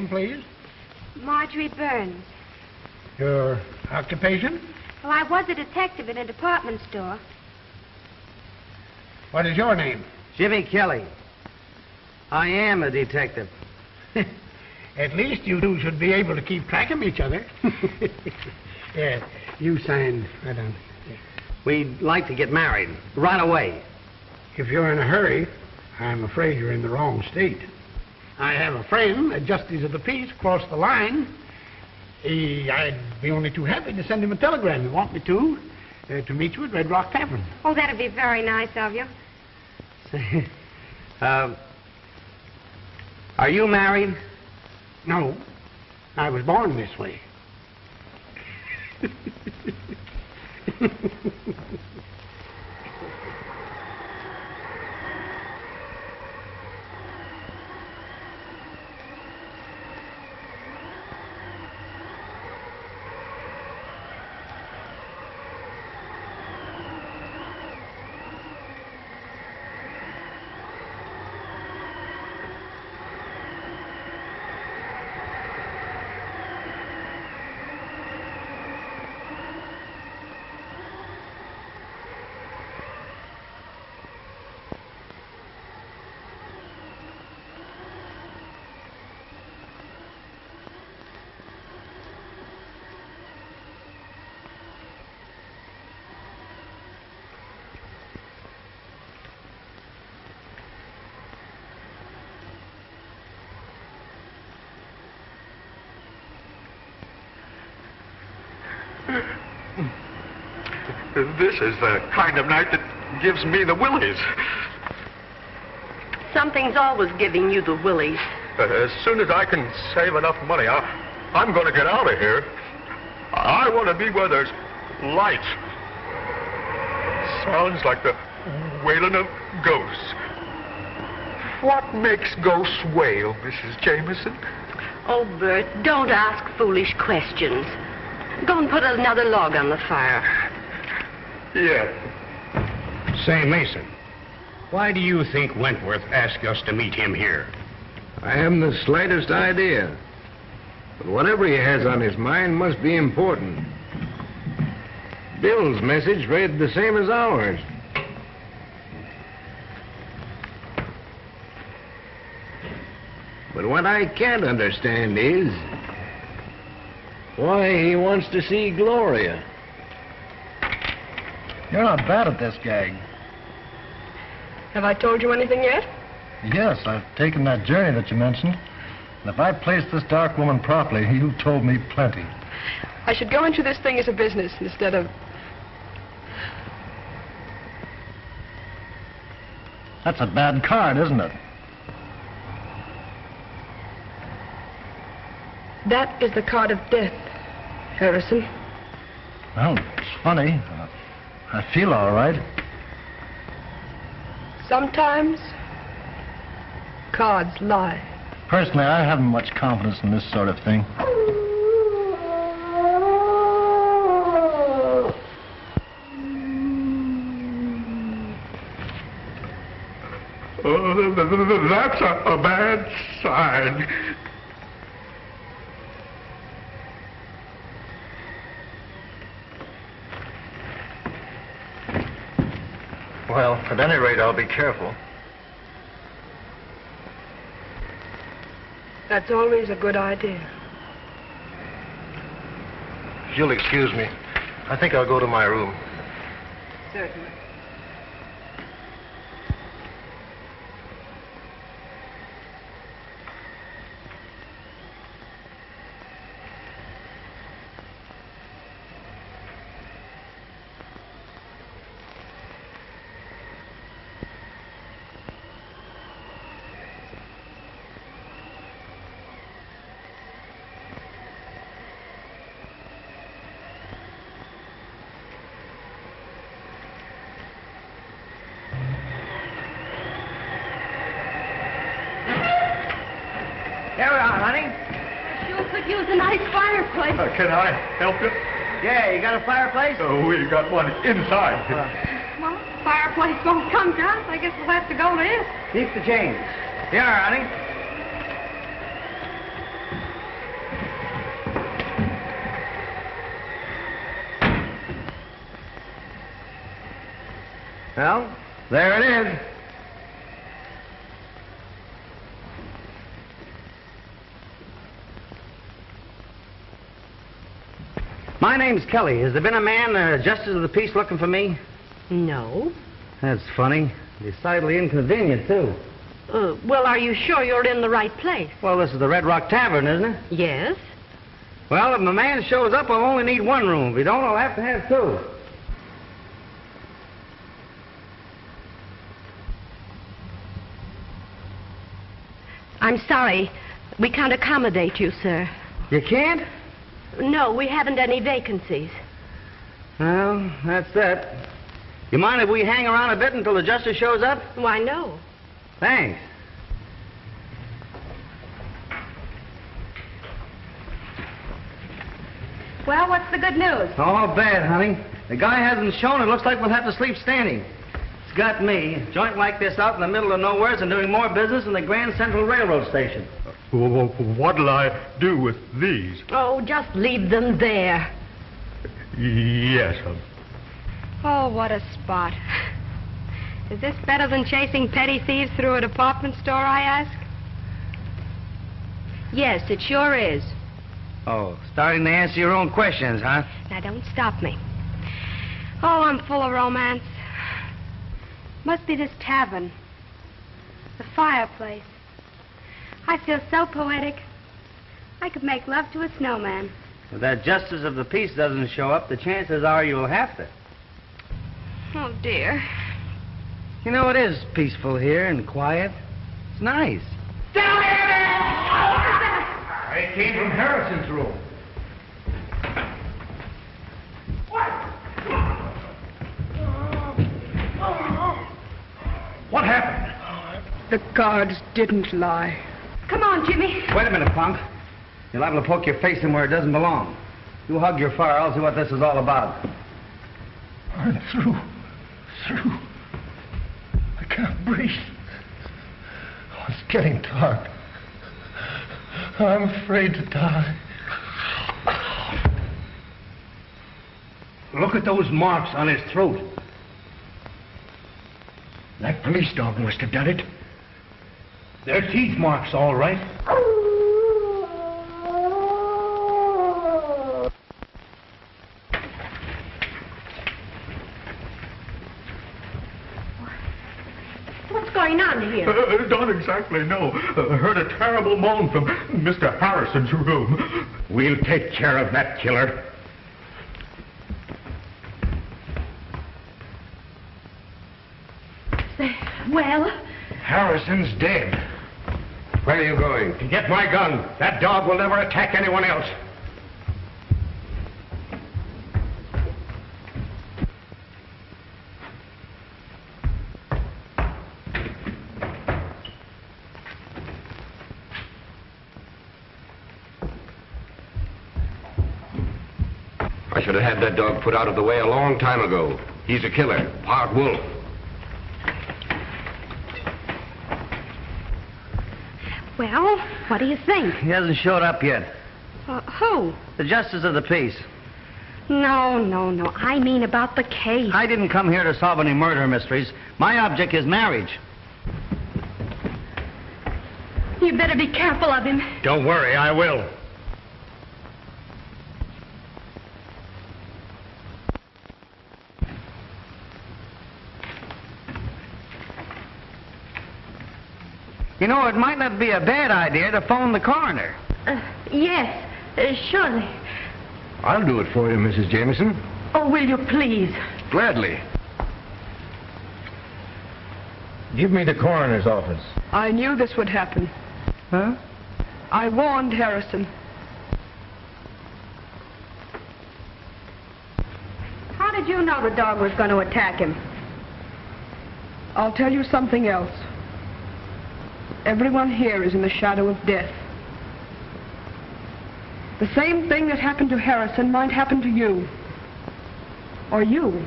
name, please? Marjorie Burns. Your occupation? Well, I was a detective in a department store. What is your name? Jimmy Kelly. I am a detective. At least you two should be able to keep track of each other. Yeah, you signed right on. Yeah. We'd like to get married right away. If you're in a hurry, I'm afraid you're in the wrong state. I have a friend, a justice of the peace, across the line. I'd be only too happy to send him a telegram. You want me to meet you at Red Rock Tavern. Oh, that'd be very nice of you. Are you married? No, I was born this way. This is the kind of night that gives me the willies. Something's always giving you the willies. As soon as I can save enough money, I'm going to get out of here. I want to be where there's light. Sounds like the wailing of ghosts. What makes ghosts wail, Mrs. Jameson? Oh, Bert, don't ask foolish questions. Go and put another log on the fire. Yes. Say, Mason, why do you think Wentworth asked us to meet him here? I haven't the slightest idea. But whatever he has on his mind must be important. Bill's message read the same as ours. But what I can't understand is why he wants to see Gloria. You're not bad at this gag. Have I told you anything yet? Yes, I've taken that journey that you mentioned. And if I placed this dark woman properly, you've told me plenty. I should go into this thing as a business instead of... That's a bad card, isn't it? That is the card of death, Harrison. Well, it's funny. I feel all right. Sometimes, cards lie. Personally, I haven't much confidence in this sort of thing. That's a bad sign. Well, at any rate, I'll be careful. That's always a good idea. If you'll excuse me, I think I'll go to my room. Certainly. Here we are, honey. I sure could use a nice fireplace. Can I help you? Yeah, you got a fireplace? We got one inside. Well, fireplace won't come to us. I guess we'll have to go to it. Keep the change. Here, honey. Well, there it is. My name's Kelly. Has there been a man, justice of the peace, looking for me? No. That's funny. Decidedly inconvenient, too. Well, are you sure you're in the right place? Well, this is the Red Rock Tavern, isn't it? Yes. Well, if my man shows up, I'll only need one room. If he don't, I'll have to have two. I'm sorry. We can't accommodate you, sir. You can't? No, we haven't any vacancies. Well, that's that. You mind if we hang around a bit until the justice shows up? Why, no. Thanks. Well, what's the good news? Oh, bad, honey. The guy hasn't shown. It looks like we'll have to sleep standing. It's got me. A joint like this out in the middle of nowhere and doing more business than the Grand Central Railroad Station. What'll I do with these? Oh, just leave them there. Yes, Oh, what a spot. Is this better than chasing petty thieves through a department store, I ask? Yes, it sure is. Oh, starting to answer your own questions, huh? Now, don't stop me. Oh, I'm full of romance. Must be this tavern. The fireplace. I feel so poetic. I could make love to a snowman. If that justice of the peace doesn't show up, the chances are you'll have to. Oh, dear. You know, it is peaceful here and quiet. It's nice. It came from Harrison's room. What happened? The cards didn't lie. Come on, Jimmy. Wait a minute, punk. You're liable to poke your face in where it doesn't belong. You hug your fire, I'll see what this is all about. I'm through. I can't breathe. Oh, it's getting dark. I'm afraid to die. Look at those marks on his throat. That police dog must have done it. They're teeth marks, all right. What's going on here? Don't exactly know. Heard a terrible moan from Mr. Harrison's room. We'll take care of that killer. Well? Harrison's dead. Where are you going? To get my gun. That dog will never attack anyone else. I should have had that dog put out of the way a long time ago. He's a killer, part wolf. Well, what do you think? He hasn't showed up yet. Who? The justice of the peace. No. I mean about the case. I didn't come here to solve any murder mysteries. My object is marriage. You better be careful of him. Don't worry, I will. You know, it might not be a bad idea to phone the coroner. Yes, surely. I'll do it for you, Mrs. Jameson. Oh, will you please? Gladly. Give me the coroner's office. I knew this would happen. Huh? I warned Harrison. How did you know the dog was going to attack him? I'll tell you something else. Everyone here is in the shadow of death. The same thing that happened to Harrison might happen to you. Or you.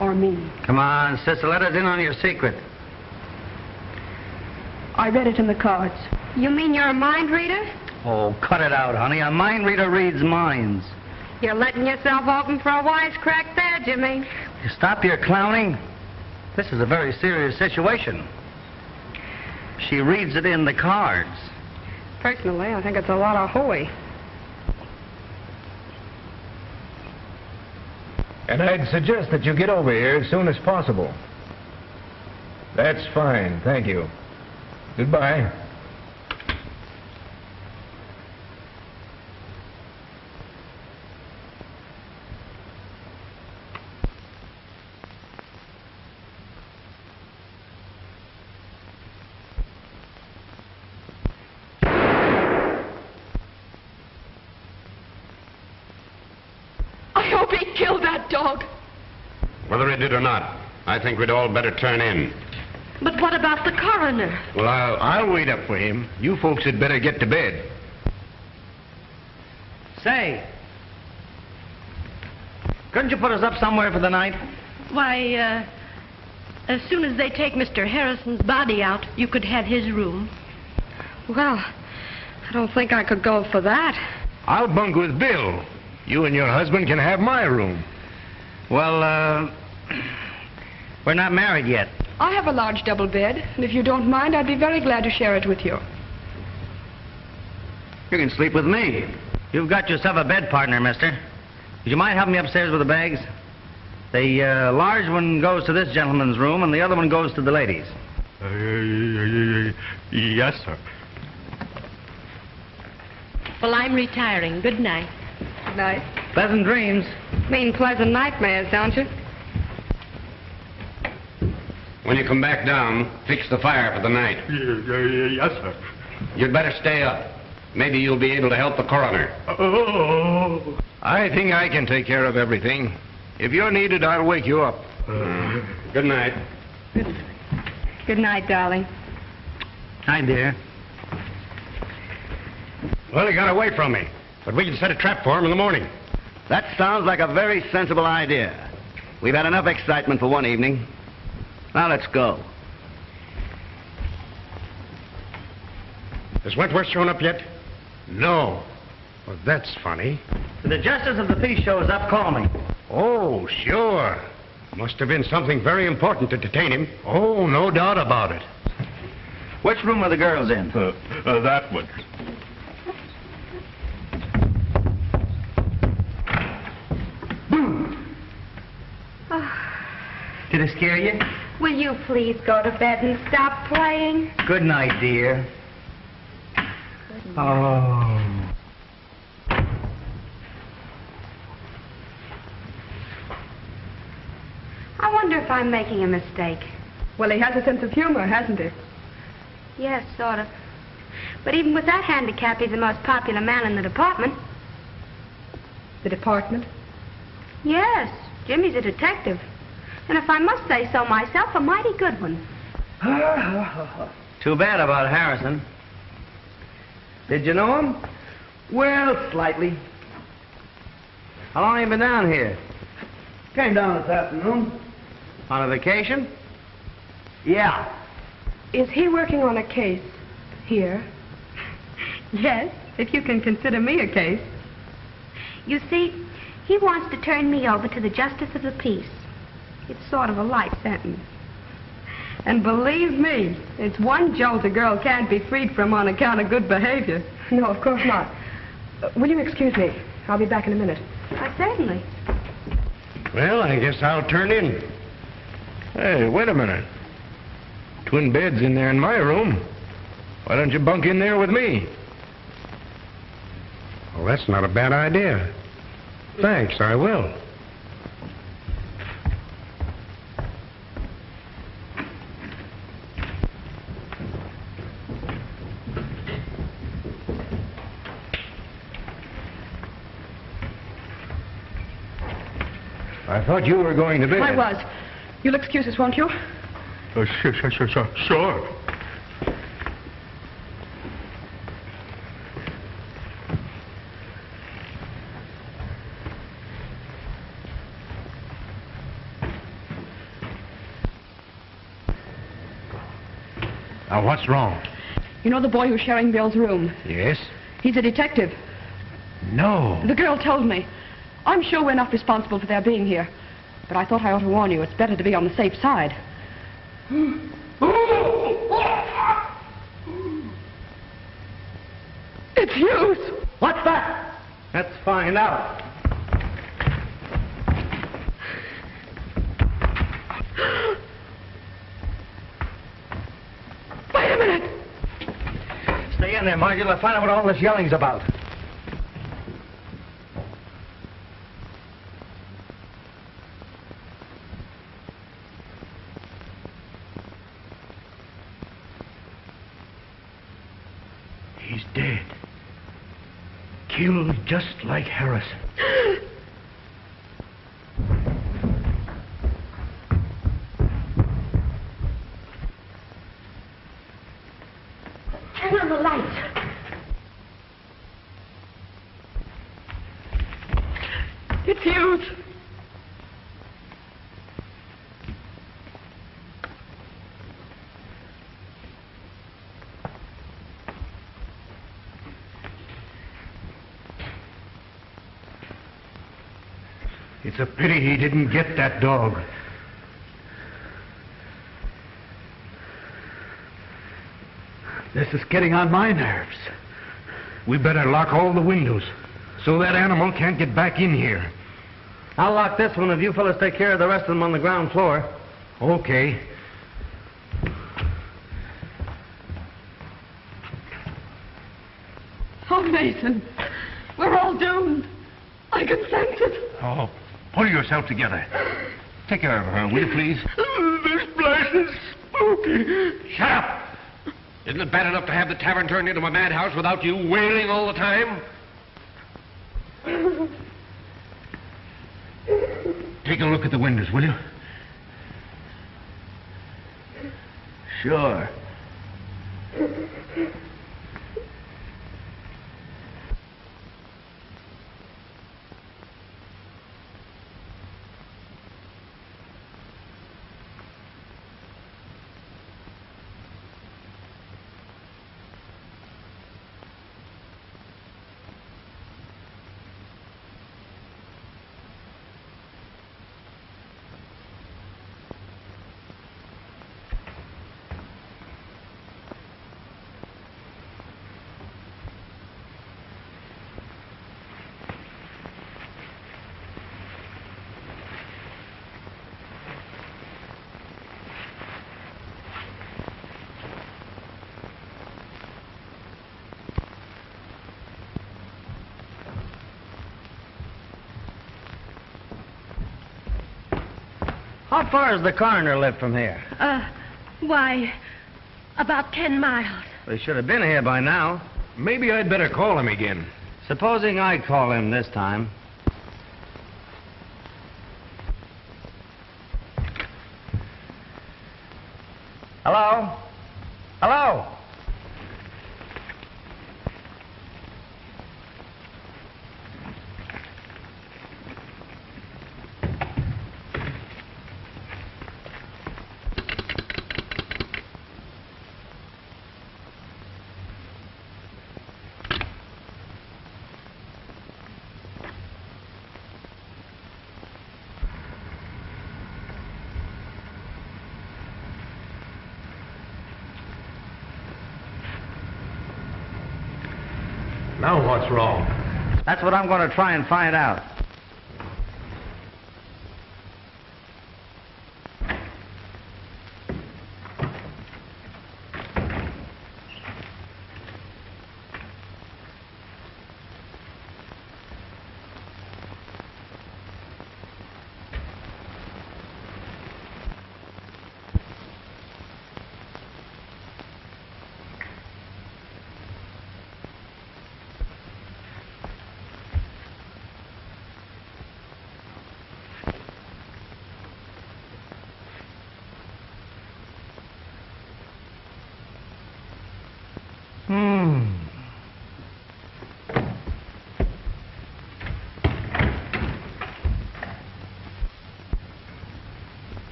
Or me. Come on, sister, let us in on your secret. I read it in the cards. You mean you're a mind reader? Oh, cut it out, honey. A mind reader reads minds. You're letting yourself open for a wisecrack there, Jimmy. You stop your clowning. This is a very serious situation. She reads it in the cards. Personally, I think it's a lot of hooey. And I'd suggest that you get over here as soon as possible. That's fine, thank you. Goodbye. I hope he killed that dog. Whether he did or not, I think we'd all better turn in. But what about the coroner? Well, I'll wait up for him. You folks had better get to bed. Say, couldn't you put us up somewhere for the night? Why, as soon as they take Mr. Harrison's body out, you could have his room. Well, I don't think I could go for that. I'll bunk with Bill. You and your husband can have my room. Well, we're not married yet. I have a large double bed, and if you don't mind, I'd be very glad to share it with you. You can sleep with me. You've got yourself a bed partner, mister. Would you mind helping me upstairs with the bags? The large one goes to this gentleman's room, and the other one goes to the ladies. Yes, sir. Well, I'm retiring. Good night. Good night. Pleasant dreams. Mean pleasant nightmares, don't you? When you come back down, fix the fire for the night. Yes, sir. You'd better stay up. Maybe you'll be able to help the coroner. Oh. I think I can take care of everything. If you're needed, I'll wake you up. Good night. Good night, darling. Hi, dear. Well, he got away from me, but we can set a trap for him in the morning. That sounds like a very sensible idea. We've had enough excitement for one evening. Now let's go. Has Wentworth shown up yet? No. Well, that's funny. If the justice of the peace shows up, call me. Oh, sure. Must have been something very important to detain him. Oh, no doubt about it. Which room are the girls in? That one. Did it scare you? Will you please go to bed and stop playing? Good night, dear. Oh. I wonder if I'm making a mistake. Well, he has a sense of humor, hasn't he? Yes, sort of. But even with that handicap, he's the most popular man in the department. The department? Yes, Jimmy's a detective. And if I must say so myself, a mighty good one. Too bad about Harrison. Did you know him? Well, slightly. How long have you been down here? Came down this afternoon. On a vacation? Yeah. Is he working on a case here? Yes, If you can consider me a case. you see, he wants to turn me over to the justice of the peace. It's sort of a life sentence. And believe me, it's one jolt a girl can't be freed from on account of good behavior. No, of course not. Will you excuse me? I'll be back in a minute. Certainly. Well, I guess I'll turn in. Hey, wait a minute. Twin beds in there in my room. Why don't you bunk in there with me? Well, that's not a bad idea. Thanks, I will. I thought you were going to bed. I was. You'll excuse us, won't you? Sure. Now, what's wrong? You know the boy who's sharing Bill's room? Yes? He's a detective. No. The girl told me. I'm sure we're not responsible for their being here. But I thought I ought to warn you. It's better to be on the safe side. It's Hughes! What's that? Let's find out. Wait a minute! Stay in there, Margie. Let's find out what all this yelling's about. He's dead. Killed just like Harrison. Turn on the light. It's Hughes! It's a pity he didn't get that dog. This is getting on my nerves. We better lock all the windows so that animal can't get back in here. I'll lock this one if you fellas take care of the rest of them on the ground floor. Okay. Oh, Mason, we're all doomed. I can sense it. Oh, pull yourself together. Take care of her, will you, please? This place is spooky. Shut up! Isn't it bad enough to have the tavern turned into a madhouse without you wailing all the time? Take a look at the windows, will you? Sure. How far does the coroner live from here? Why, about 10 miles. They should have been here by now. Maybe I'd better call him again. Supposing I call him this time. Hello? Hello? Now what's wrong? That's what I'm going to try and find out.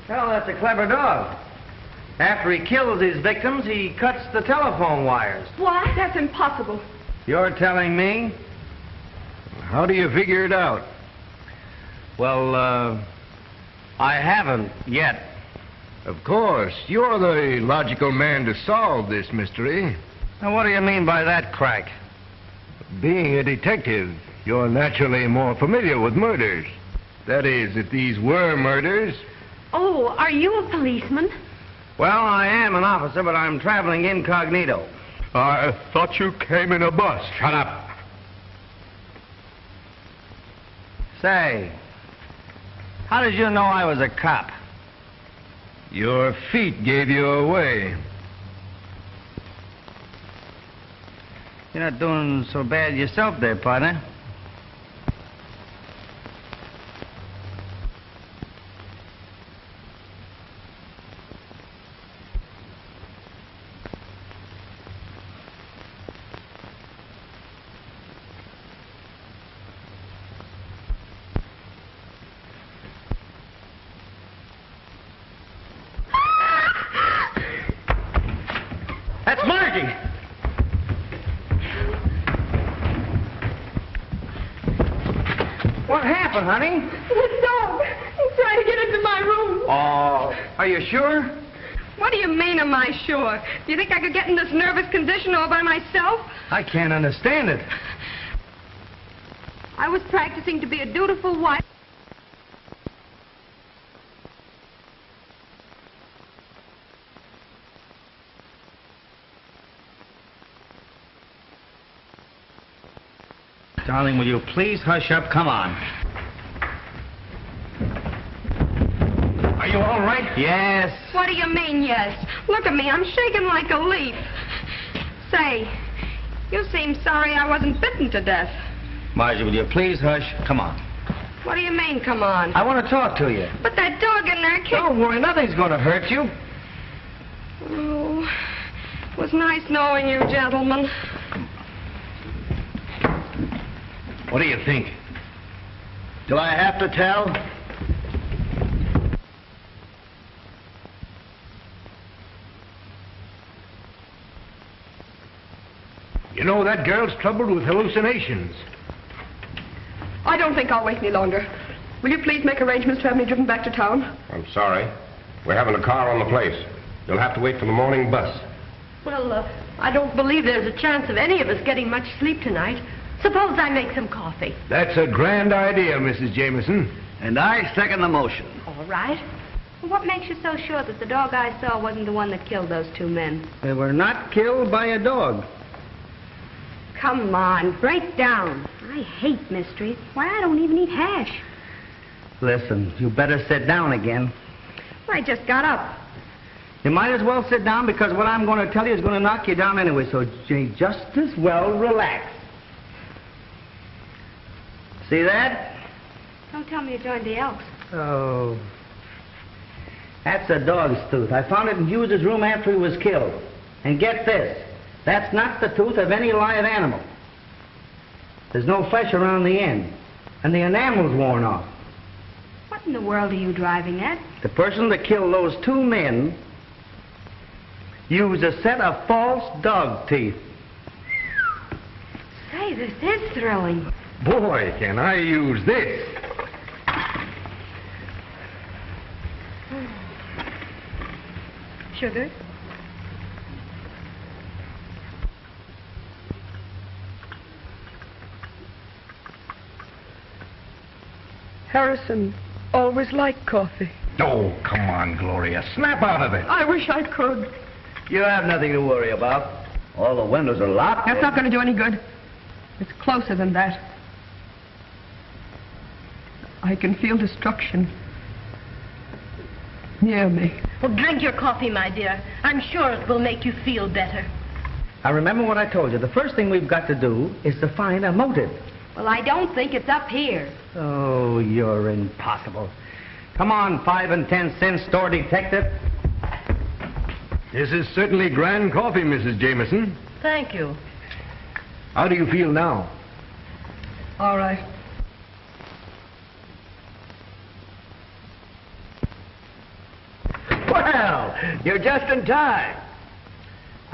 Well, that's a clever dog. After he kills his victims, he cuts the telephone wires. What? That's impossible. You're telling me? How do you figure it out? Well, I haven't yet. Of course, you're the logical man to solve this mystery. Now, what do you mean by that crack? Being a detective, you're naturally more familiar with murders. That is, if these were murders. Oh, are you a policeman? Well, I am an officer, but I'm traveling incognito. I thought you came in a bus. Shut up. Say, how did you know I was a cop? Your feet gave you away. You're not doing so bad yourself there, partner. That's Margie! What happened, honey? The dog. He's trying to get into my room. Oh, are you sure? What do you mean, am I sure? Do you think I could get in this nervous condition all by myself? I can't understand it. I was practicing to be a dutiful wife. Darling, will you please hush up? Come on. Are you all right? Yes. What do you mean, yes? Look at me, I'm shaking like a leaf. Say, you seem sorry I wasn't bitten to death. Margie, will you please hush? Come on. What do you mean, come on? I want to talk to you. But that dog in there kicked... Don't worry, nothing's going to hurt you. Oh, it was nice knowing you, gentlemen. What do you think? Do I have to tell? You know, that girl's troubled with hallucinations. I don't think I'll wait any longer. Will you please make arrangements to have me driven back to town? I'm sorry. We're having a car on the place. You'll have to wait for the morning bus. Well, I don't believe there's a chance of any of us getting much sleep tonight. Suppose I make some coffee. That's a grand idea, Mrs. Jameson. And I second the motion. All right. Well, what makes you so sure that the dog I saw wasn't the one that killed those two men? They were not killed by a dog. Come on, break down. I hate mysteries. Why, I don't even eat hash. Listen, you better sit down again. I just got up. You might as well sit down because what I'm going to tell you is going to knock you down anyway, so you just as well relax. See that? Don't tell me you joined the Elks. Oh. That's a dog's tooth. I found it in Hughes's room after he was killed. And get this, that's not the tooth of any live animal. There's no flesh around the end, and the enamel's worn off. What in the world are you driving at? The person that killed those two men used a set of false dog teeth. Say, this is thrilling. Boy, can I use this. Sugar? Harrison always liked coffee. Oh, come on, Gloria. Snap out of it. I wish I could. You have nothing to worry about. All the windows are locked. That's not going to do any good. It's closer than that. I can feel destruction near me. Well, drink your coffee, my dear. I'm sure it will make you feel better. Now, remember what I told you. The first thing we've got to do is to find a motive. Well, I don't think it's up here. Oh, you're impossible. Come on, 5 and 10 cent store detective. This is certainly grand coffee, Mrs. Jameson. Thank you. How do you feel now? All right. Well, you're just in time.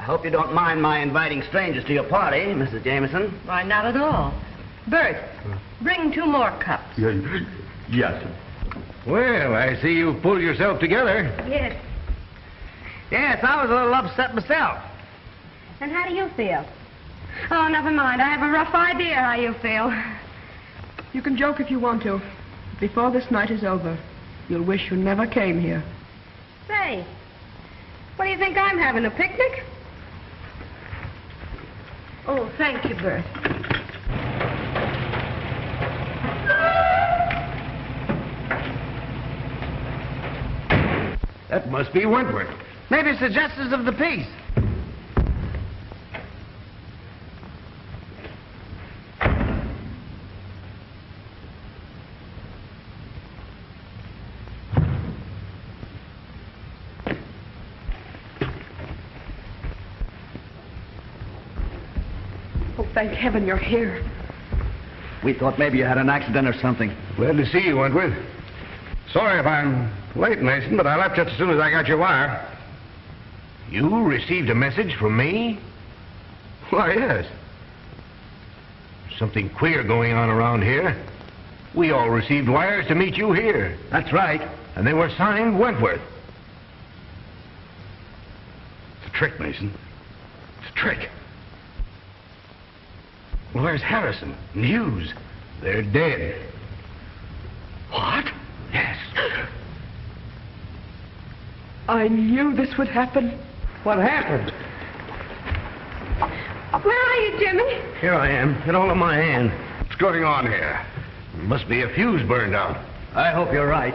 I hope you don't mind my inviting strangers to your party, Mrs. Jameson. Why, not at all. Bert, bring 2 more cups. Yes. Well, I see you've pulled yourself together. Yes. Yes, I was a little upset myself. And how do you feel? Oh, never mind. I have a rough idea how you feel. You can joke if you want to. Before this night is over, you'll wish you never came here. Say, what do you think I'm having, a picnic? Oh, thank you, Bert. That must be Wentworth. Maybe it's the Justice of the Peace. Oh, thank heaven you're here. We thought maybe you had an accident or something. Glad to see you, Wentworth. Sorry if I'm late, Mason, but I left just as soon as I got your wire. You received a message from me? Why, yes. Something queer going on around here. We all received wires to meet you here. That's right. And they were signed Wentworth. It's a trick, Mason. It's a trick. Well, there's Harrison and Hughes. They're dead. What? Yes. I knew this would happen. What happened? Where are you, Jimmy? Here I am. Get hold of my hand. What's going on here? Must be a fuse burned out. I hope you're right.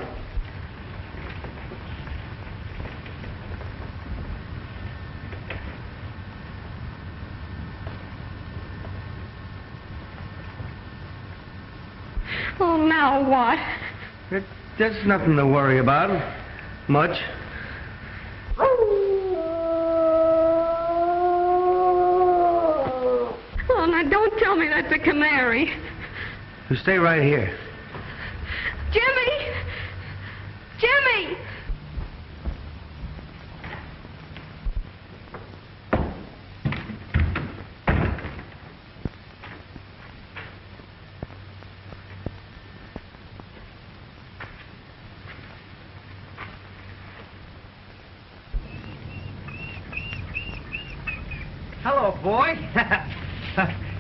Oh, now what? There's nothing to worry about. Much. Oh, now don't tell me that's a canary. You stay right here. Jimmy! Jimmy! Hello, boy.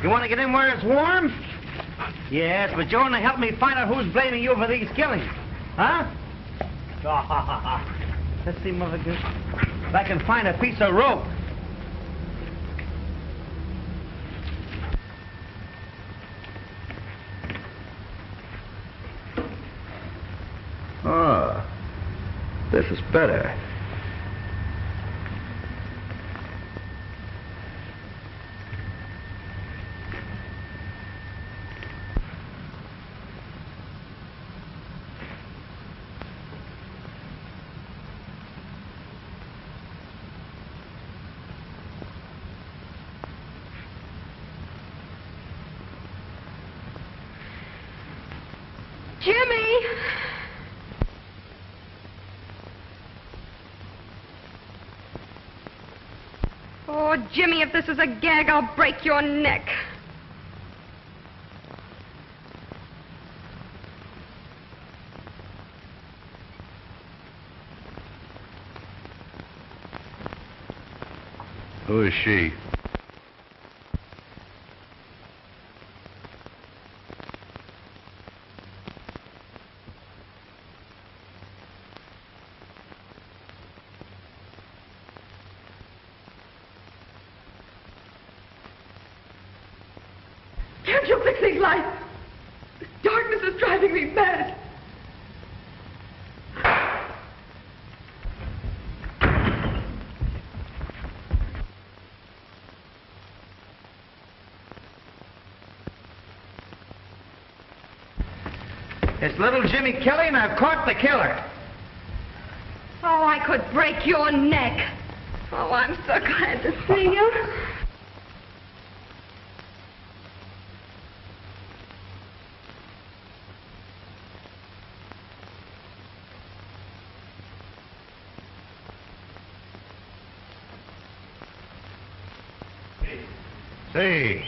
You want to get in where it's warm? Yes, but you want to help me find out who's blaming you for these killings. Huh? Let's see, Mother Goose. If I can find a piece of rope. Ah, this is better. Jimmy! Oh, Jimmy, if this is a gag, I'll break your neck. Who is she? Can't you fix these lights? This darkness is driving me mad. It's little Jimmy Kelly, and I've caught the killer. Oh, I could break your neck. Oh, I'm so glad to see you. Say,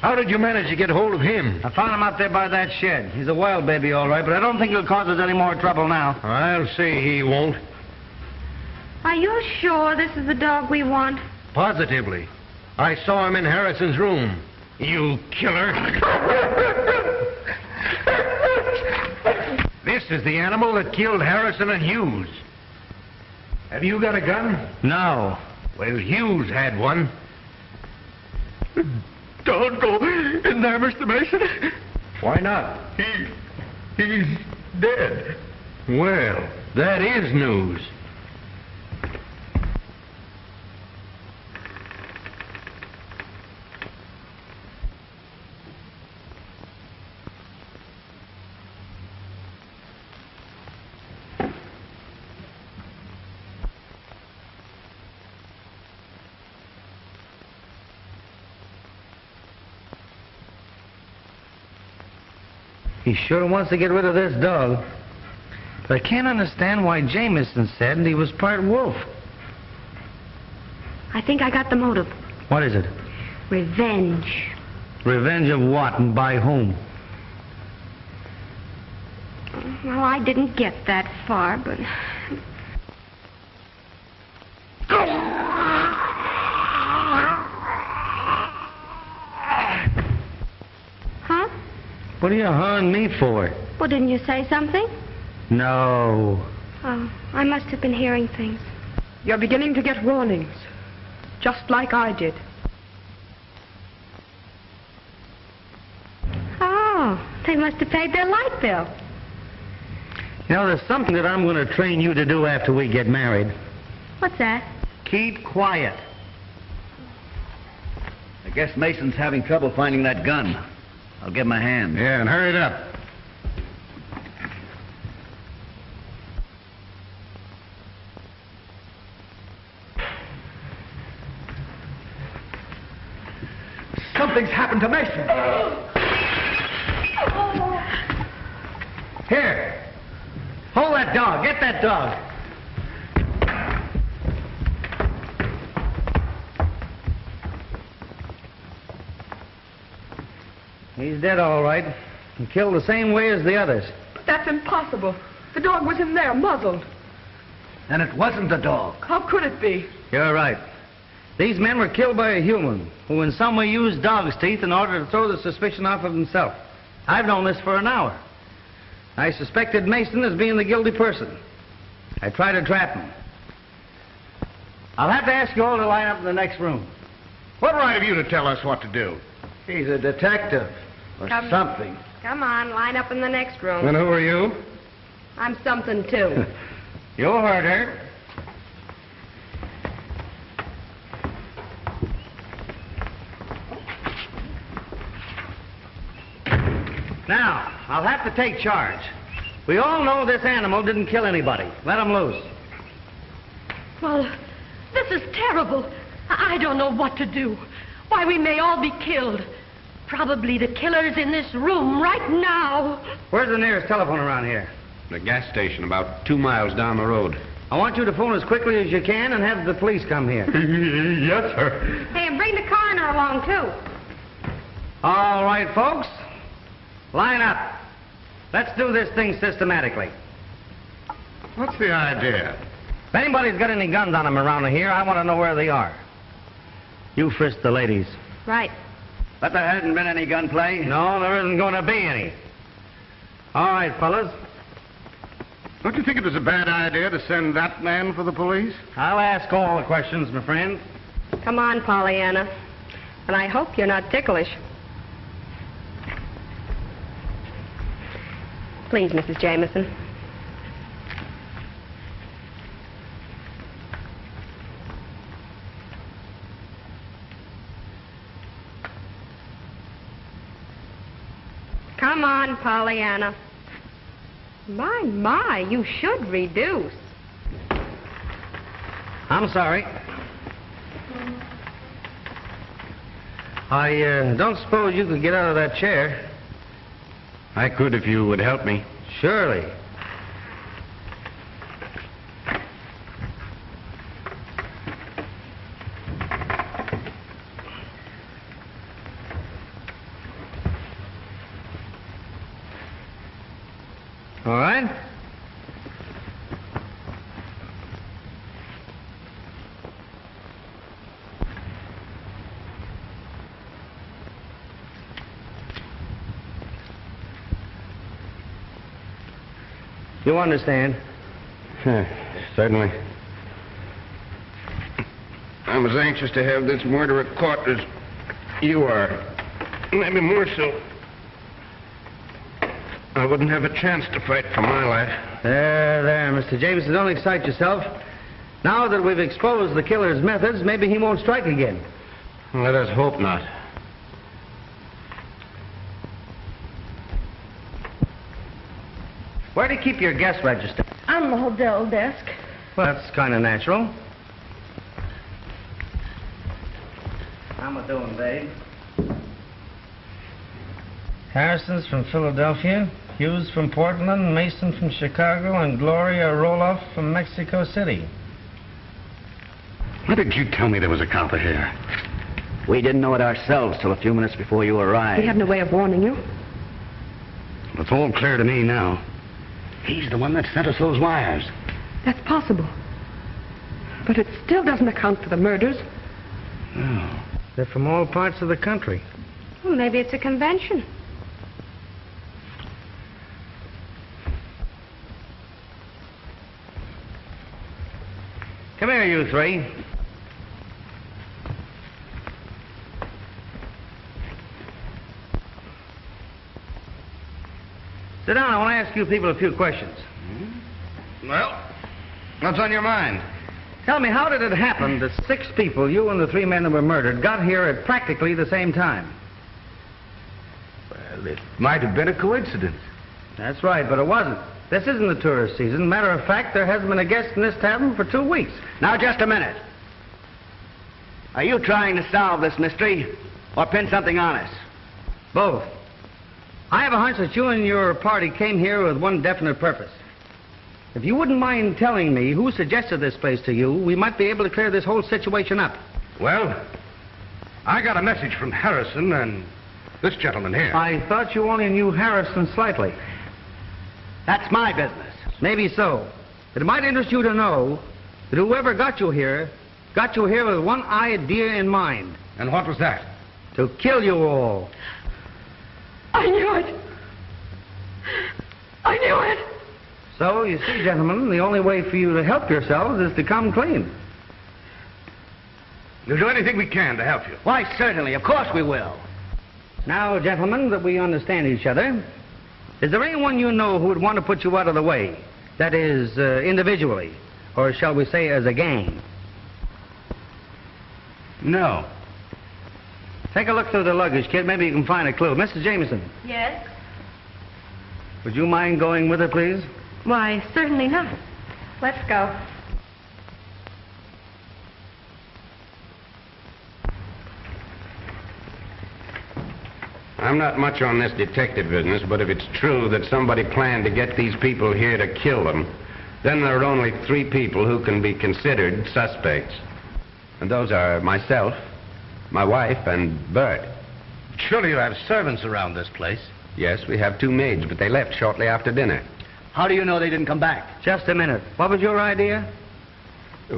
how did you manage to get hold of him? I found him out there by that shed. He's a wild baby, all right, but I don't think he'll cause us any more trouble now. I'll say he won't. Are you sure this is the dog we want? Positively. I saw him in Harrison's room. You killer. This is the animal that killed Harrison and Hughes. Have you got a gun? No. Well, Hughes had one. Don't go in there, Mr. Mason. Why not? He's dead. Well, that is news. He sure wants to get rid of this dog. But I can't understand why Jameson said he was part wolf. I think I got the motive. What is it? Revenge. Revenge of what and by whom? Well, I didn't get that far, but... Huh? What are you hawing me for? Well, didn't you say something? No. Oh, I must have been hearing things. You're beginning to get warnings, just like I did. Oh, they must have paid their light bill. You know, there's something that I'm going to train you to do after we get married. What's that? Keep quiet. I guess Mason's having trouble finding that gun. I'll give him a hand. Yeah, and hurry it up. Something's happened to Mason. Here. Hold that dog. Get that dog. He's dead, all right. And killed the same way as the others. But that's impossible. The dog was in there, muzzled. Then it wasn't the dog. How could it be? You're right. These men were killed by a human who in some way used dog's teeth in order to throw the suspicion off of himself. I've known this for an hour. I suspected Mason as being the guilty person. I tried to trap him. I'll have to ask you all to line up in the next room. What right have you to tell us what to do? He's a detective. Or something. Come on, line up in the next room. And who are you? I'm something, too. You heard her. Now, I'll have to take charge. We all know this animal didn't kill anybody. Let him loose. Well, this is terrible. I don't know what to do. Why, we may all be killed. Probably the killer's in this room right now. Where's the nearest telephone around here? The gas station, about 2 miles down the road. I want you to phone as quickly as you can and have the police come here. Yes, sir. Hey, and bring the coroner along, too. All right, folks. Line up. Let's do this thing systematically. What's the idea? If anybody's got any guns on them around here, I want to know where they are. You frisk the ladies. Right. But there hasn't been any gunplay. No, there isn't going to be any. All right, fellas. Don't you think it was a bad idea to send that man for the police? I'll ask all the questions, my friend. Come on, Pollyanna. And I hope you're not ticklish. Please, Mrs. Jameson. Come on, Pollyanna. My, you should reduce. I'm sorry. I don't suppose you could get out of that chair. I could if you would help me. Surely. All right. You understand? Certainly. I'm as anxious to have this murderer caught as you are. Maybe more so. I wouldn't have a chance to fight for my life. There, Mr. Jameson, don't excite yourself. Now that we've exposed the killer's methods, maybe he won't strike again. Let us hope not. Where do you keep your guest register? On the hotel desk. Well, that's kind of natural. How am I doing, babe? Harrison's from Philadelphia, Hughes from Portland, Mason from Chicago, and Gloria Roloff from Mexico City. Why did you tell me there was a copper here? We didn't know it ourselves till a few minutes before you arrived. We have no way of warning you. It's all clear to me now. He's the one that sent us those wires. That's possible. But it still doesn't account for the murders. No. They're from all parts of the country. Well, maybe it's a convention. Come here, you three. Sit down. I want to ask you people a few questions. Well, what's on your mind? Tell me, how did it happen that 6 people, you and the 3 men that were murdered, got here at practically the same time? Well, it might have been a coincidence. That's right, but it wasn't. This isn't the tourist season. Matter of fact, there hasn't been a guest in this tavern for 2 weeks. Now, just a minute. Are you trying to solve this mystery or pin something on us? Both. I have a hunch that you and your party came here with one definite purpose. If you wouldn't mind telling me who suggested this place to you, we might be able to clear this whole situation up. Well, I got a message from Harrison and this gentleman here. I thought you only knew Harrison slightly. That's my business. Maybe so. But it might interest you to know that whoever got you here with one idea in mind. And what was that? To kill you all. I knew it. I knew it. So, you see, gentlemen, the only way for you to help yourselves is to come clean. We'll do anything we can to help you. Why, certainly. Of course we will. Now, gentlemen, that we understand each other, is there anyone you know who would want to put you out of the way? That is, individually, or shall we say as a gang? No. Take a look through the luggage, kid. Maybe you can find a clue. Mrs. Jameson, Yes? would you mind going with her, please? Why, certainly not. Let's go. I'm not much on this detective business, but if it's true that somebody planned to get these people here to kill them, then there are only 3 people who can be considered suspects. And those are myself, my wife, and Bert. Surely you have servants around this place. Yes, we have 2 maids, but they left shortly after dinner. How do you know they didn't come back? Just a minute. What was your idea?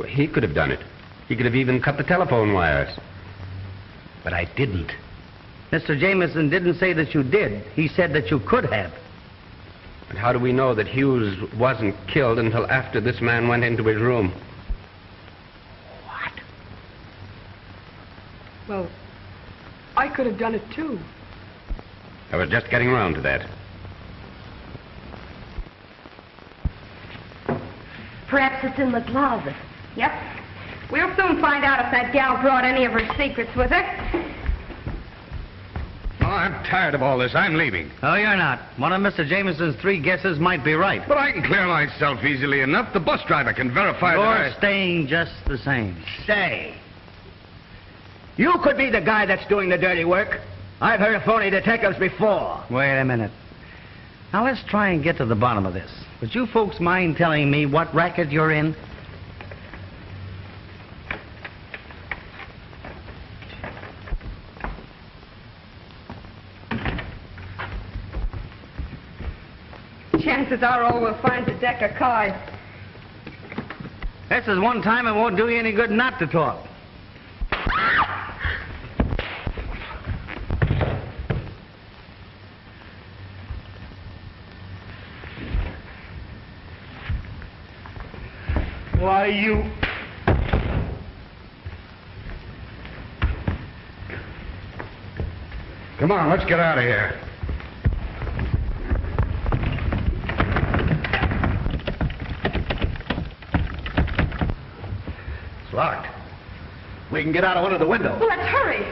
He could have done it. He could have even cut the telephone wires. But I didn't. Mr. Jameson didn't say that you did. He said that you could have. And how do we know that Hughes wasn't killed until after this man went into his room? What? Well, I could have done it too. I was just getting around to that. Perhaps it's in the closet. Yep. We'll soon find out if that gal brought any of her secrets with her. Oh, I'm tired of all this. I'm leaving. Oh, you're not. One of Mr. Jameson's 3 guesses might be right. But I can clear myself easily enough. The bus driver can verify You're that staying just the same. Say, you could be the guy that's doing the dirty work. I've heard of phony detectives before. Wait a minute. Now, let's try and get to the bottom of this. Would you folks mind telling me what racket you're in? Chances are all we'll find's a deck of cards. This is one time it won't do you any good not to talk. Why, you... Come on, let's get out of here. It's locked. We can get out of one of the windows. Well, let's hurry.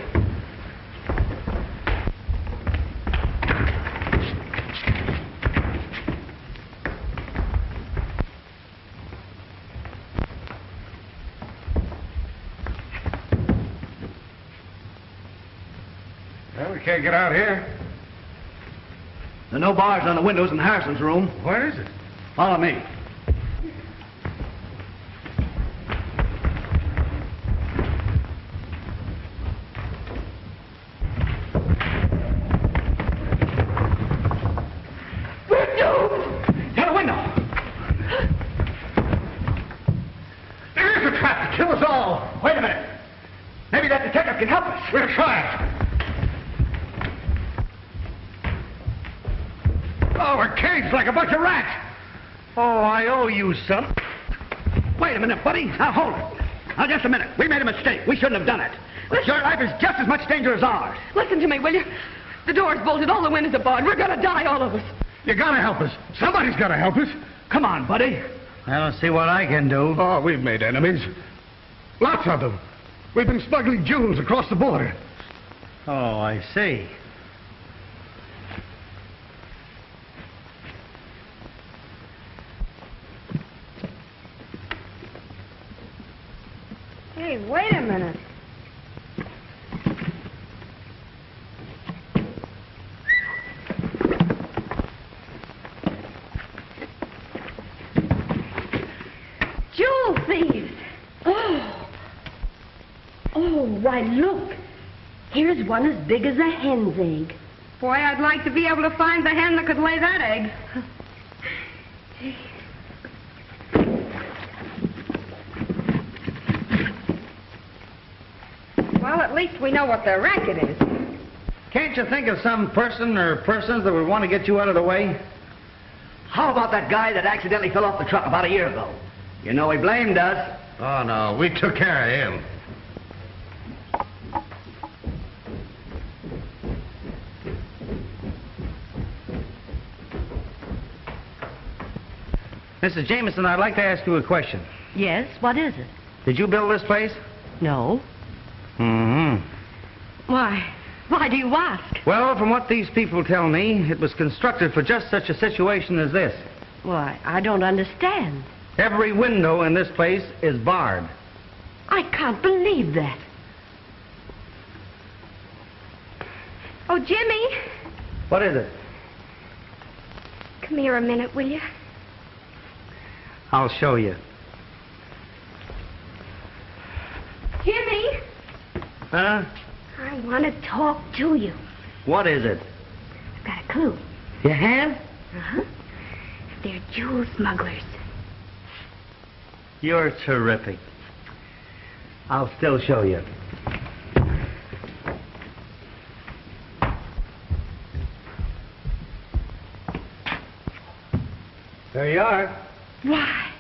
Well, we can't get out here. There are no bars on the windows in Harrison's room. Where is it? Follow me. We're doomed. Got a window. There is a trap to kill us all. Wait a minute. Maybe that detective can help us. We'll try. Oh, we're caged like a bunch of rats. Oh, I owe you some. Wait a minute, buddy. Now, hold it. Now, just a minute. We made a mistake. We shouldn't have done it. But your life is just as much danger as ours. Listen to me, will you? The door's bolted, all the windows are barred. We're gonna die, all of us. You gotta help us. Somebody's gotta help us. Come on, buddy. I don't see what I can do. Oh, we've made enemies. Lots of them. We've been smuggling jewels across the border. Oh, I see. Hey, wait a minute. Jewel thieves! Oh! Oh, why, look. Here's one as big as a hen's egg. Boy, I'd like to be able to find the hen that could lay that egg. Well, at least we know what the racket is. Can't you think of some person or persons that would want to get you out of the way? How about that guy that accidentally fell off the truck about a year ago? You know he blamed us. Oh, no, we took care of him. Mrs. Jameson, I'd like to ask you a question. Yes, what is it? Did you build this place? No. Mm-hmm. Why? Why do you ask? Well, from what these people tell me, it was constructed for just such a situation as this. Why, I don't understand. Every window in this place is barred. I can't believe that. Oh, Jimmy, What is it? come here a minute, will you? I'll show you. Jimmy, Huh? I want to talk to you. What is it? I've got a clue. You have? Uh-huh. They're jewel smugglers. You're terrific. I'll still show you. There you are. Why?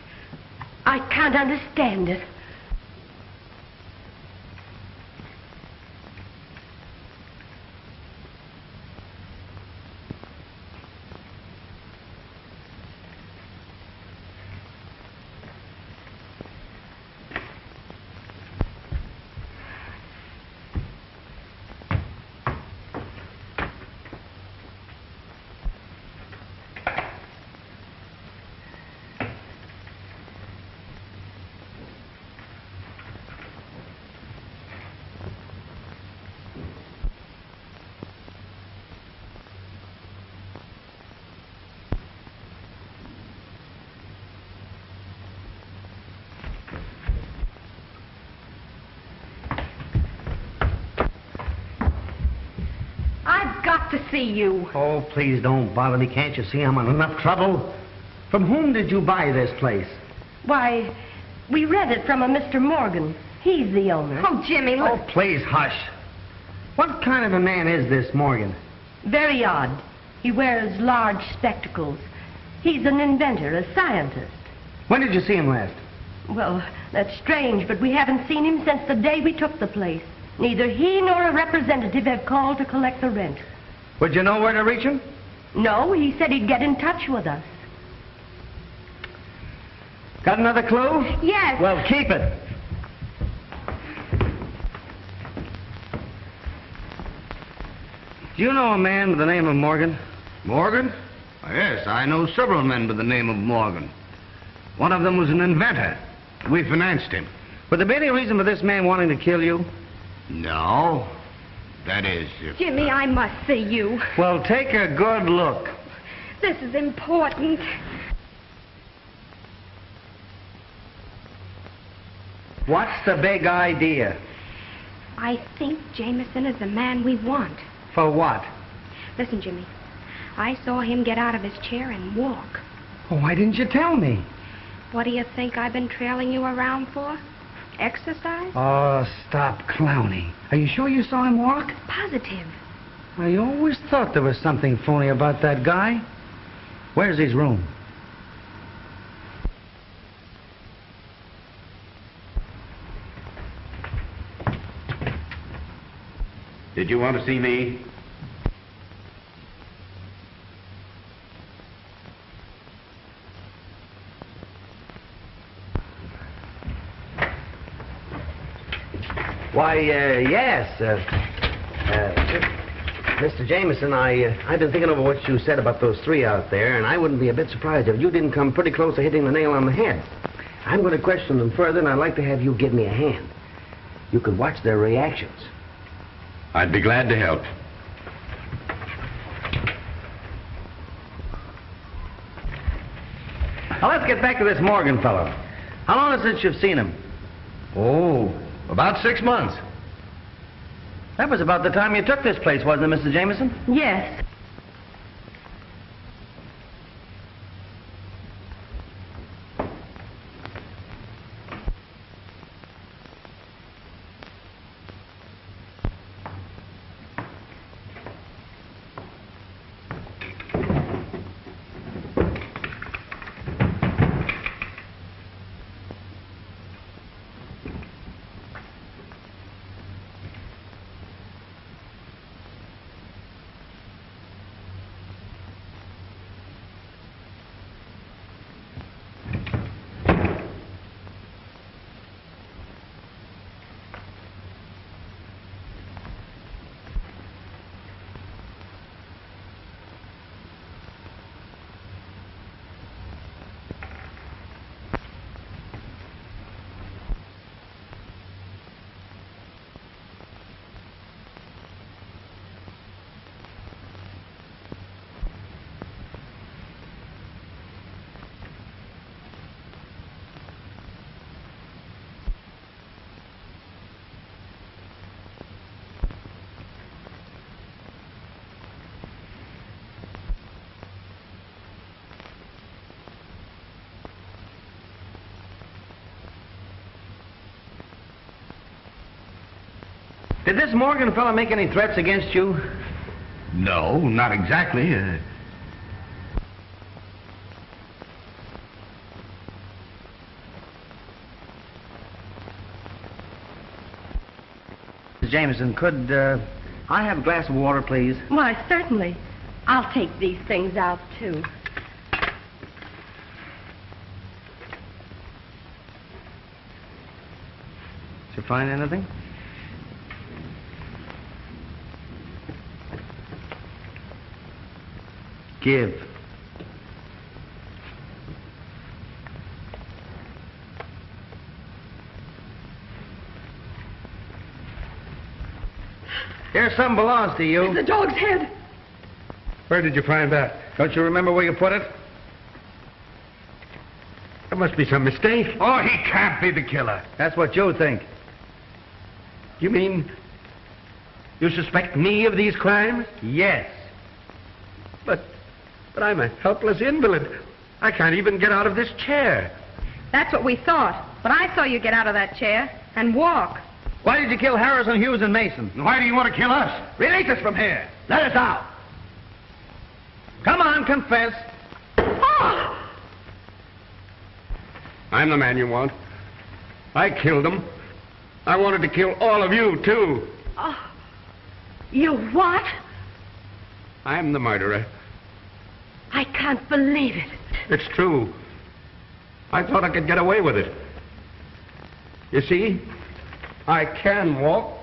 I can't understand it. to see you. Oh, please don't bother me. Can't you see I'm in enough trouble? From whom did you buy this place? Why, we read it from a Mr. Morgan. He's the owner. Oh, Jimmy, look. Oh, please, hush. What kind of a man is this Morgan? Very odd. He wears large spectacles. He's an inventor, a scientist. When did you see him last? Well, that's strange, but we haven't seen him since the day we took the place. Neither he nor a representative have called to collect the rent. Would you know where to reach him? No, he said he'd get in touch with us. Got another clue? Yes. Well, keep it. Do you know a man by the name of Morgan? Morgan? Yes, I know several men by the name of Morgan. One of them was an inventor. We financed him. Would there be any reason for this man wanting to kill you? No. That is, if... Jimmy, I must see you. Well, take a good look. This is important. What's the big idea? I think Jameson is the man we want. For what? Listen, Jimmy. I saw him get out of his chair and walk. Oh, why didn't you tell me? What do you think I've been trailing you around for? Exercise? Oh, stop clowning. Are you sure you saw him walk? Positive. I always thought there was something phony about that guy. Where's his room? Did you want to see me? Why, yes. Mr. Jameson, I've been thinking over what you said about those three out there, and I wouldn't be a bit surprised if you didn't come pretty close to hitting the nail on the head. I'm going to question them further, and I'd like to have you give me a hand. You could watch their reactions. I'd be glad to help. Now, let's get back to this Morgan fellow. How long is it since you've seen him? Oh, about 6 months. That was about the time you took this place, wasn't it, Mr. Jameson? Yes. Did this Morgan fellow make any threats against you? No, not exactly. Mrs. Jameson, could I have a glass of water, please? Why, certainly. I'll take these things out, too. Did you find anything? Give. Here's something belongs to you. It's the dog's head. Where did you find that? Don't you remember where you put it? There must be some mistake. Oh, he can't be the killer. That's what you think. You mean you suspect me of these crimes? Yes. But I'm a helpless invalid. I can't even get out of this chair. That's what we thought. But I saw you get out of that chair and walk. Why did you kill Harrison, Hughes, and Mason? Why do you want to kill us? Release us from here. Let us out. Come on, confess. I'm the man you want. I killed them. I wanted to kill all of you, too. You what? I'm the murderer. I can't believe it. It's true. I thought I could get away with it. You see, I can walk.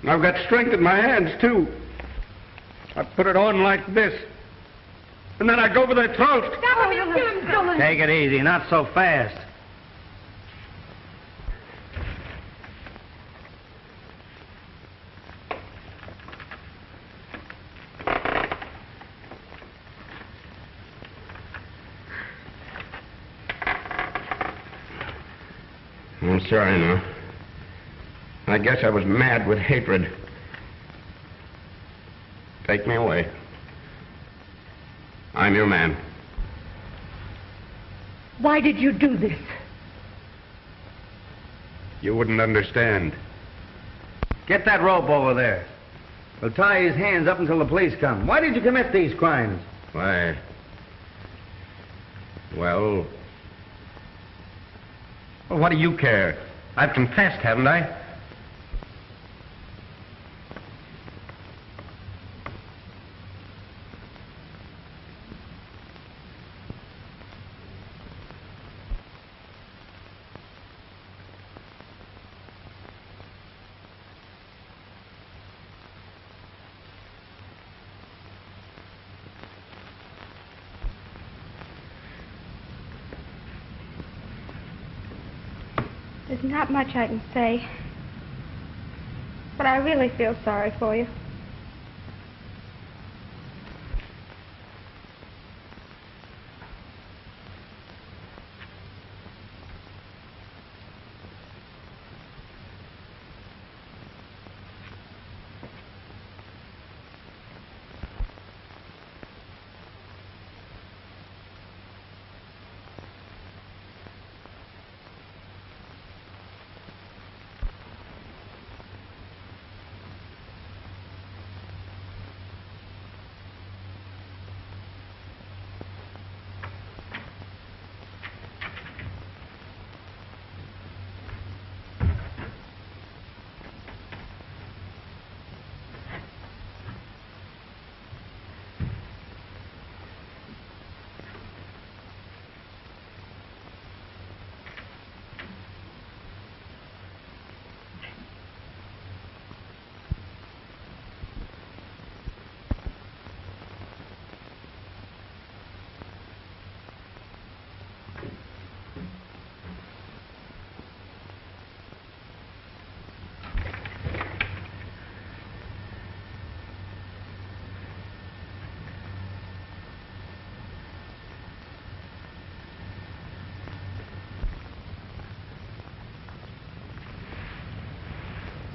I've got strength in my hands, too. I put it on like this. And then I go for their throats. Take it easy, not so fast. I'm sorry now. I guess I was mad with hatred. Take me away. I'm your man. Why did you do this? You wouldn't understand. Get that rope over there. We'll tie his hands up until the police come. Why did you commit these crimes? Why? Well, what do you care? I've confessed, haven't I? There's not much I can say. But I really feel sorry for you.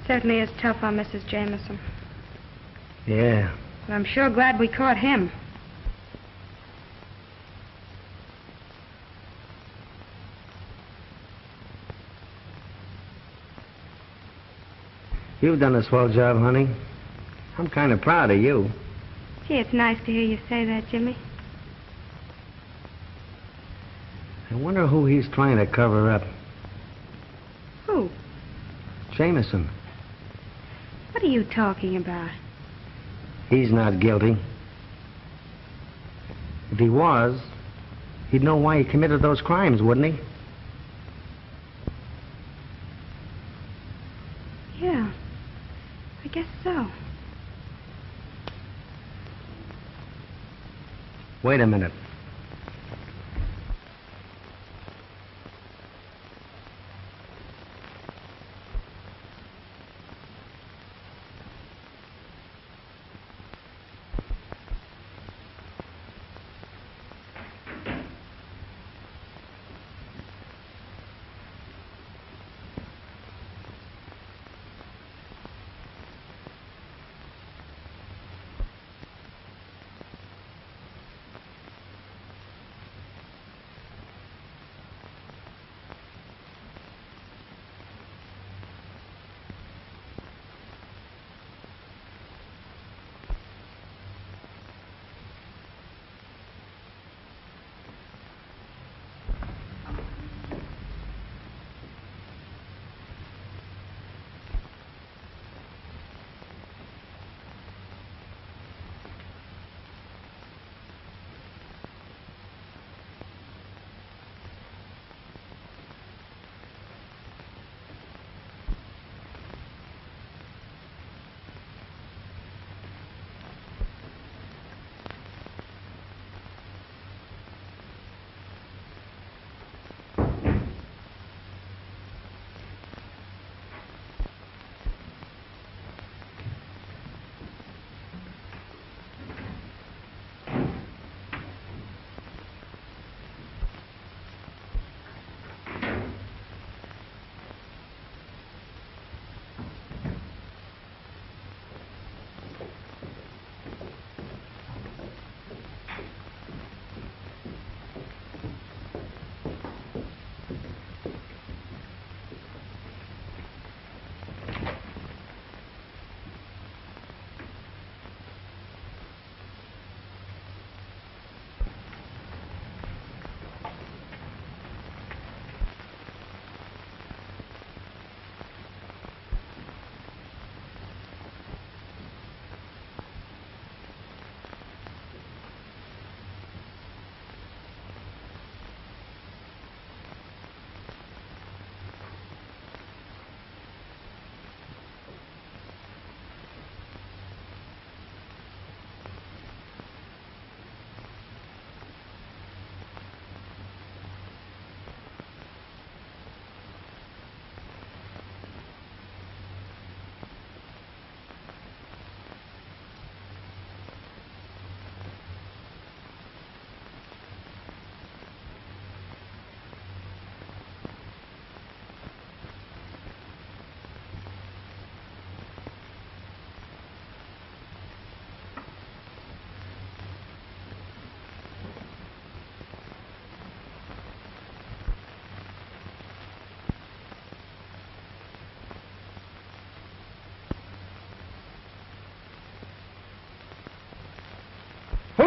Certainly is tough on Mrs. Jameson. Yeah. But I'm sure glad we caught him. You've done a swell job, honey. I'm kind of proud of you. Gee, it's nice to hear you say that, Jimmy. I wonder who he's trying to cover up. Who? Jameson. What are you talking about? He's not guilty. If he was, he'd know why he committed those crimes, wouldn't he? Yeah, I guess so. Wait a minute.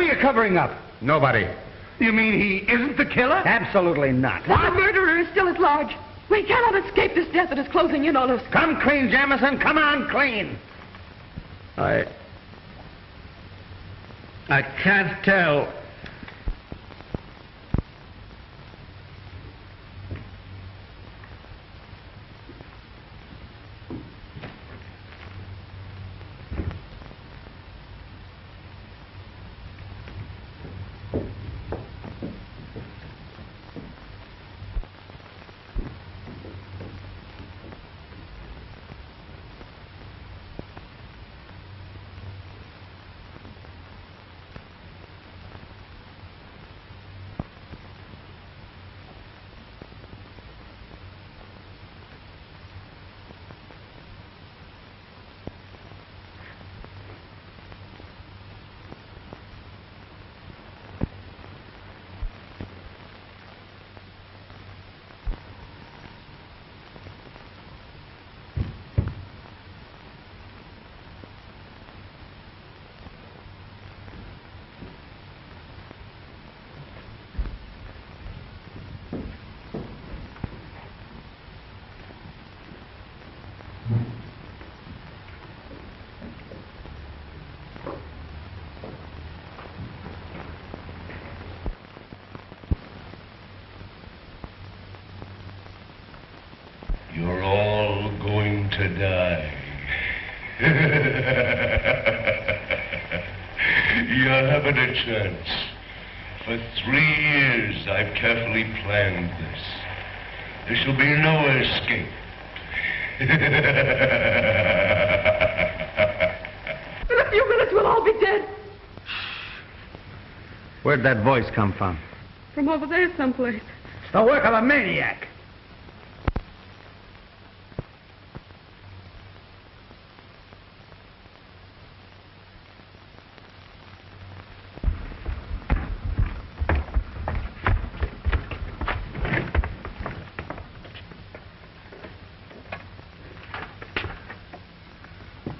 you covering up? Nobody. You mean he isn't the killer? Absolutely not. The murderer is still at large. We cannot escape this death that is closing in on us. Come clean, Jamison. Come on, clean. I can't tell. You're all going to die. You haven't a chance. For 3 years, I've carefully planned this. There shall be no escape. In a few minutes, we'll all be dead. Where'd that voice come from? From over there someplace. It's the work of a maniac.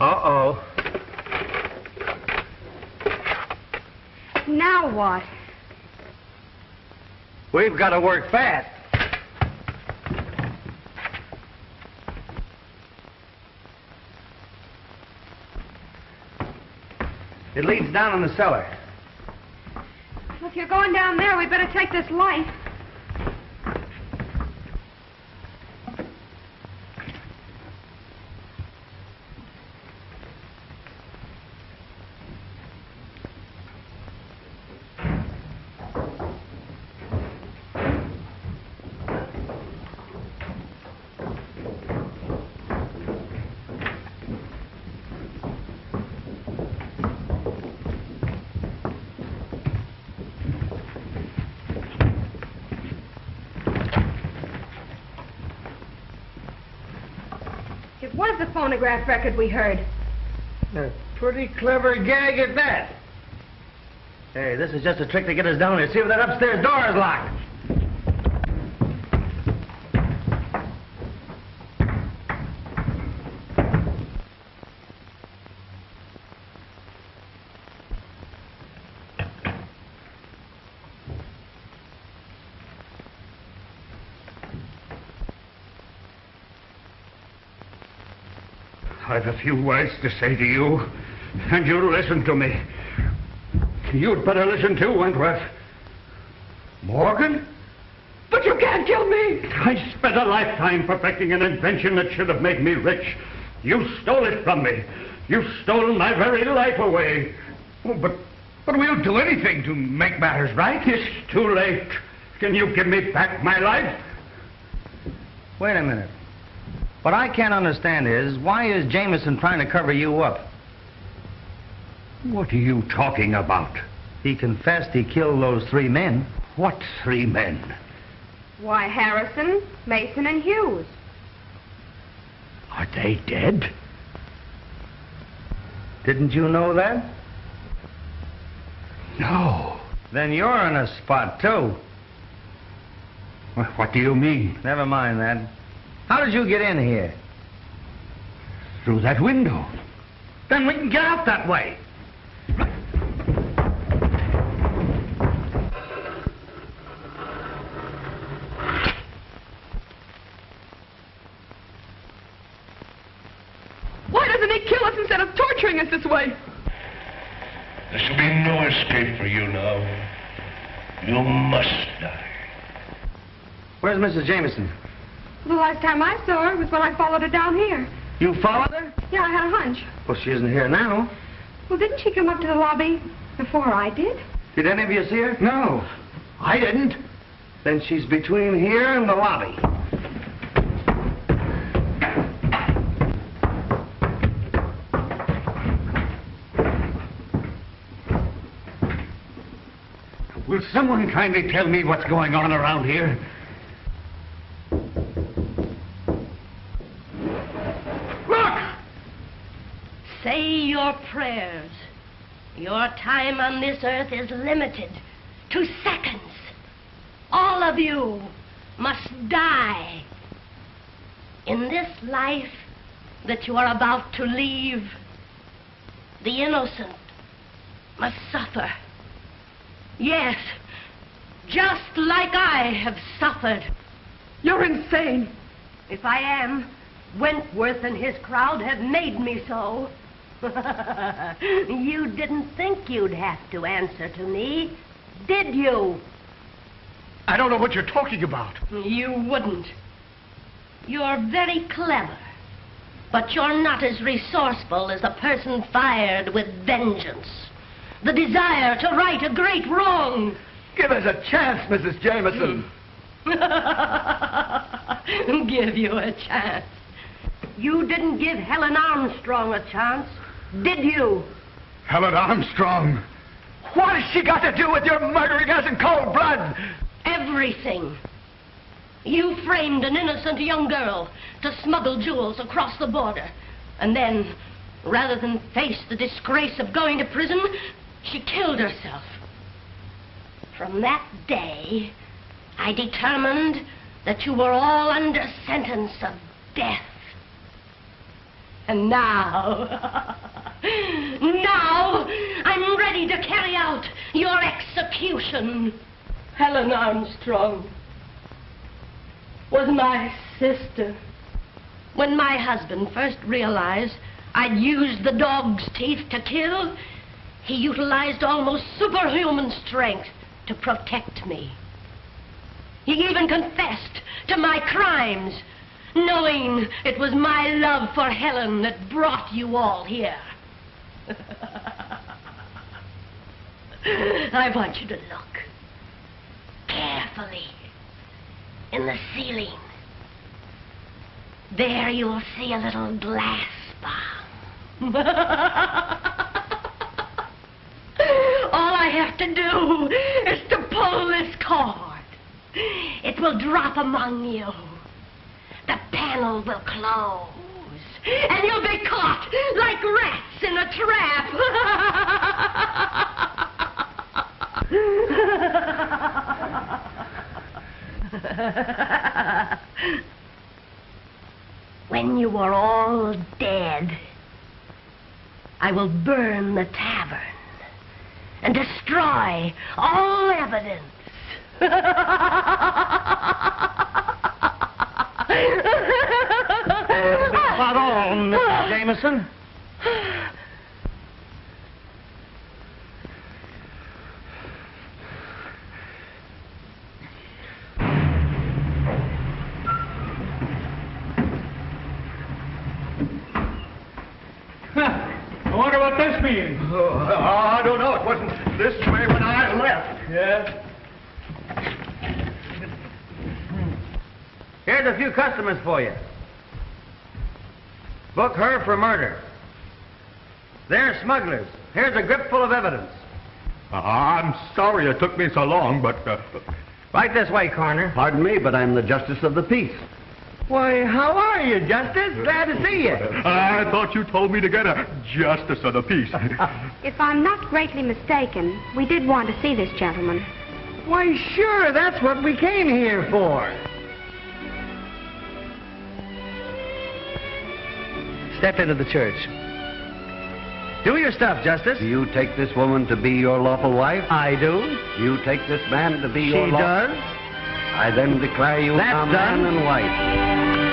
Uh-oh. Now what? We've got to work fast. It leads down in the cellar. If you're going down there, we better take this light. It was the phonograph record we heard. A pretty clever gag at that. Hey, this is just a trick to get us down here. See if that upstairs door is locked. I've a few words to say to you, and you'll listen to me. You'd better listen too, Wentworth. Morgan? But you can't kill me. I spent a lifetime perfecting an invention that should have made me rich. You stole it from me. You've stolen my very life away. Oh, but we'll do anything to make matters right. It's too late. Can you give me back my life? Wait a minute. What I can't understand is, why is Jameson trying to cover you up? What are you talking about? He confessed he killed those 3 men. What 3 men? Why, Harrison, Mason, and Hughes. Are they dead? Didn't you know that? No. Then you're in a spot, too. What do you mean? Never mind that. How did you get in here? Through that window. Then we can get out that way. instead of torturing us this way. There shall be no escape for you now. You must die. Where's Mrs. Jameson? The last time I saw her was when I followed her down here. You followed her? Yeah, I had a hunch. Well, she isn't here now. Well, didn't she come up to the lobby before I did? Did any of you see her? No, I didn't. Then she's between here and the lobby. Will someone kindly tell me what's going on around here? Look! Say your prayers. Your time on this earth is limited to seconds. All of you must die. In this life that you are about to leave, the innocent must suffer. Yes, just like I have suffered. You're insane. If I am, Wentworth and his crowd have made me so. You didn't think you'd have to answer to me, did you? I don't know what you're talking about. You wouldn't. You're very clever, but you're not as resourceful as a person fired with vengeance. The desire to right a great wrong. Give us a chance, Mrs. Jameson. Give you a chance. You didn't give Helen Armstrong a chance, did you? Helen Armstrong? What has she got to do with your murdering us in cold blood? Everything. You framed an innocent young girl to smuggle jewels across the border. And then, rather than face the disgrace of going to prison, she killed herself. From that day, I determined that you were all under sentence of death. And now, I'm ready to carry out your execution. Helen Armstrong was my sister. When my husband first realized I'd used the dog's teeth to kill, he utilized almost superhuman strength to protect me. He even confessed to my crimes, knowing it was my love for Helen that brought you all here. I want you to look carefully in the ceiling. There you'll see a little glass bomb. All I have to do is to pull this cord. It will drop among you. The panel will close, and you'll be caught like rats in a trap. When you are all dead, I will burn the tavern and destroy all evidence. About all, Mrs. Jameson. I wonder what this means. I don't know. It wasn't this way when I left. Yeah? Here's a few customers for you. Book her for murder. They're smugglers. Here's a grip full of evidence. I'm sorry it took me so long, but... Right this way, Coroner. Pardon me, but I'm the Justice of the Peace. Why, how are you, Justice? Glad to see you. I thought you told me to get a Justice of the Peace. If I'm not greatly mistaken, we did want to see this gentleman. Why, sure, that's what we came here for. Step into the church. Do your stuff, Justice. Do you take this woman to be your lawful wife? I do. You take this man to be your lawful... She does. I then declare you That's a man done. and wife.